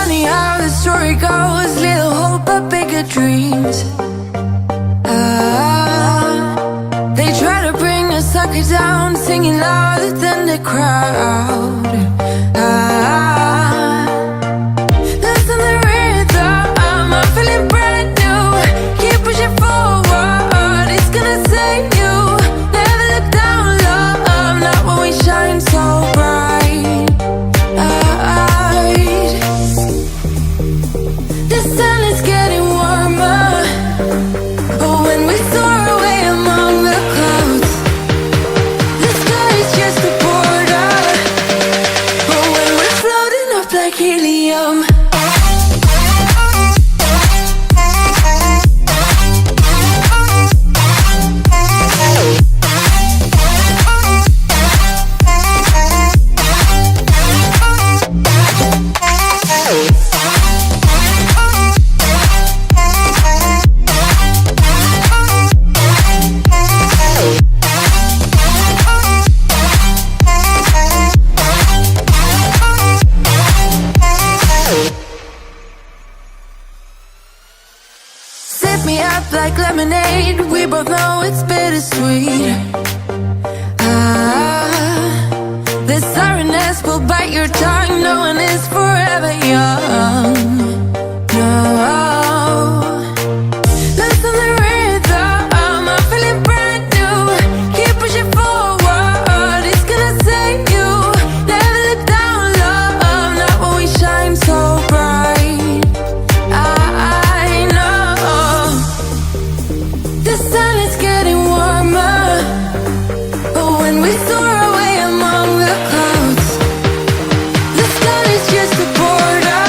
funny how the story goes. Little hope but bigger dreams. They try to bring a sucker down, singing louder than the crowd. Listen the rhythm, I'm feeling brand new. Keep pushing forward, it's gonna save you. Never look down, love, not when we shine so bright. The sun is getting warmer, but when we soar away among the clouds, the sky is just a border. But when we're floating up like helium, sip me up like lemonade. We both know it's bittersweet. The sorrowness will bite your tongue. No one is forever young. No. Listen the rhythm, I'm feeling brand new. Keep pushing forward, it's gonna save you. Never look down, love, not when we shine so bright. I know the sun is getting warmer, but when we soar away among the clouds, the sky is just a border.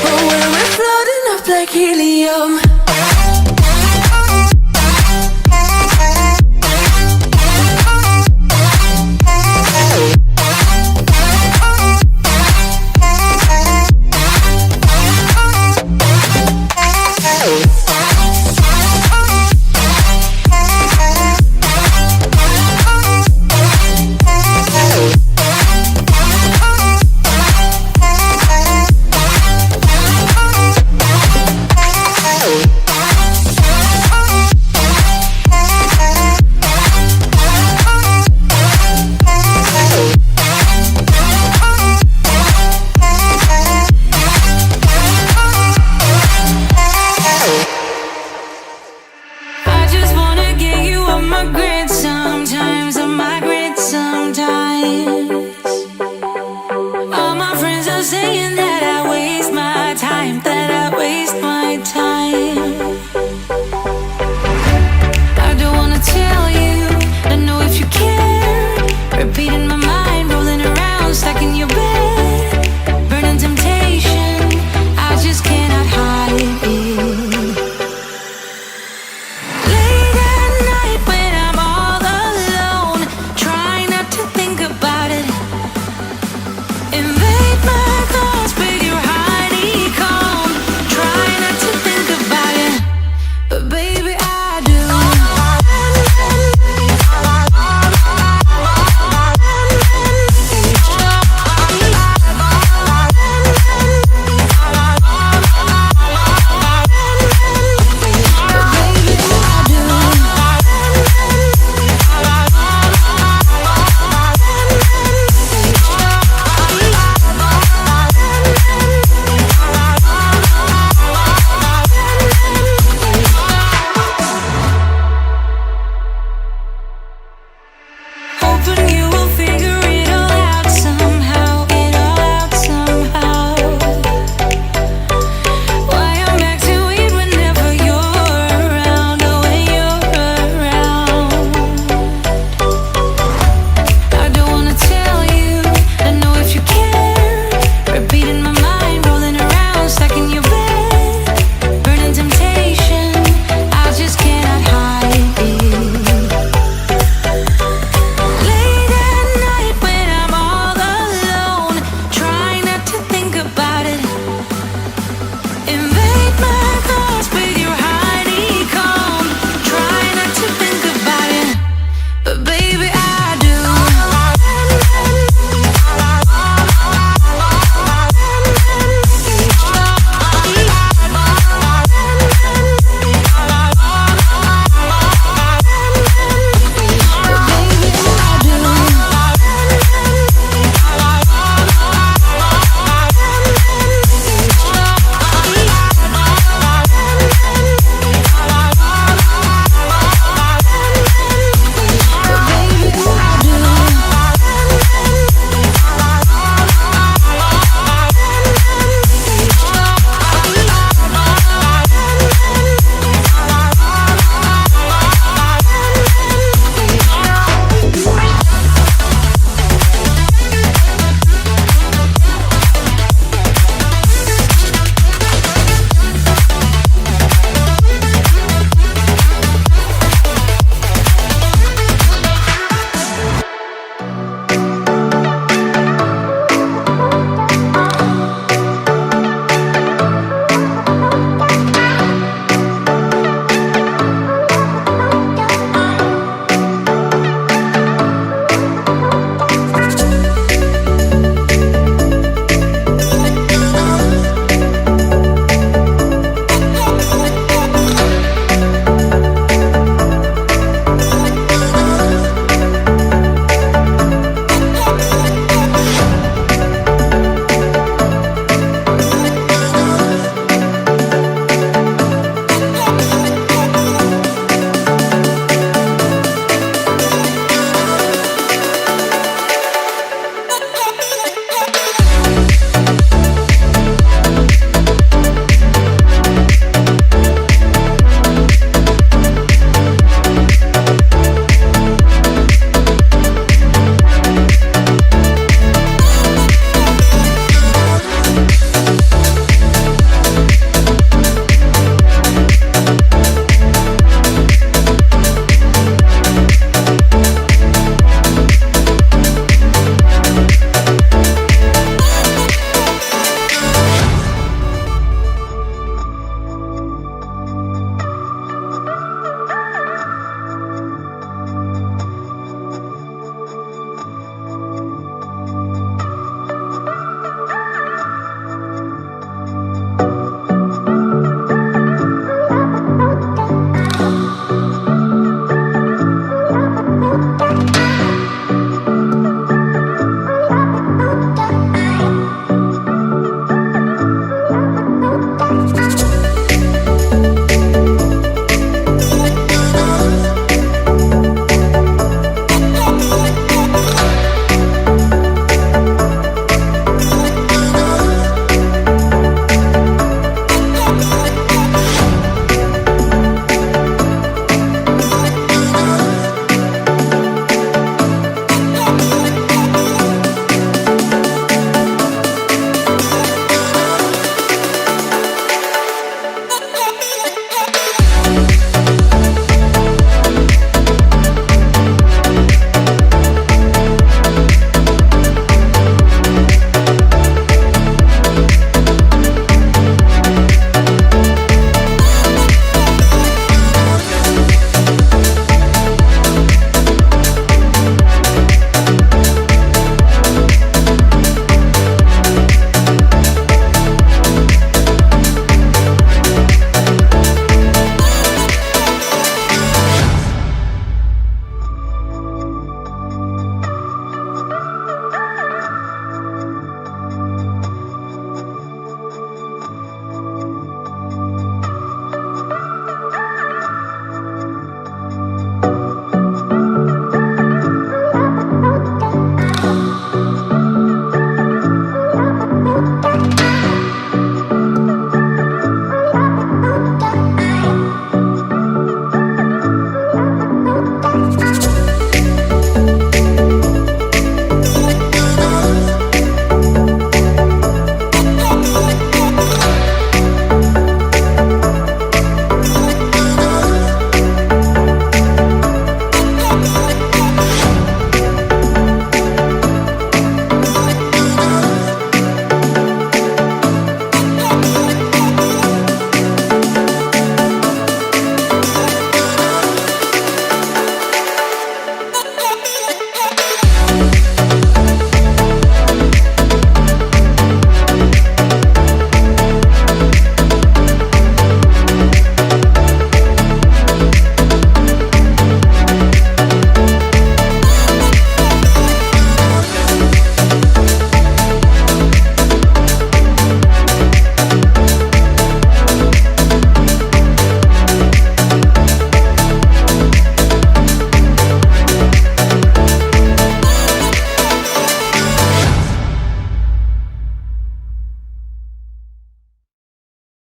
But when we're floating up like helium, I just wanna get you on my grid sometimes, on my grid sometimes. All my friends are saying that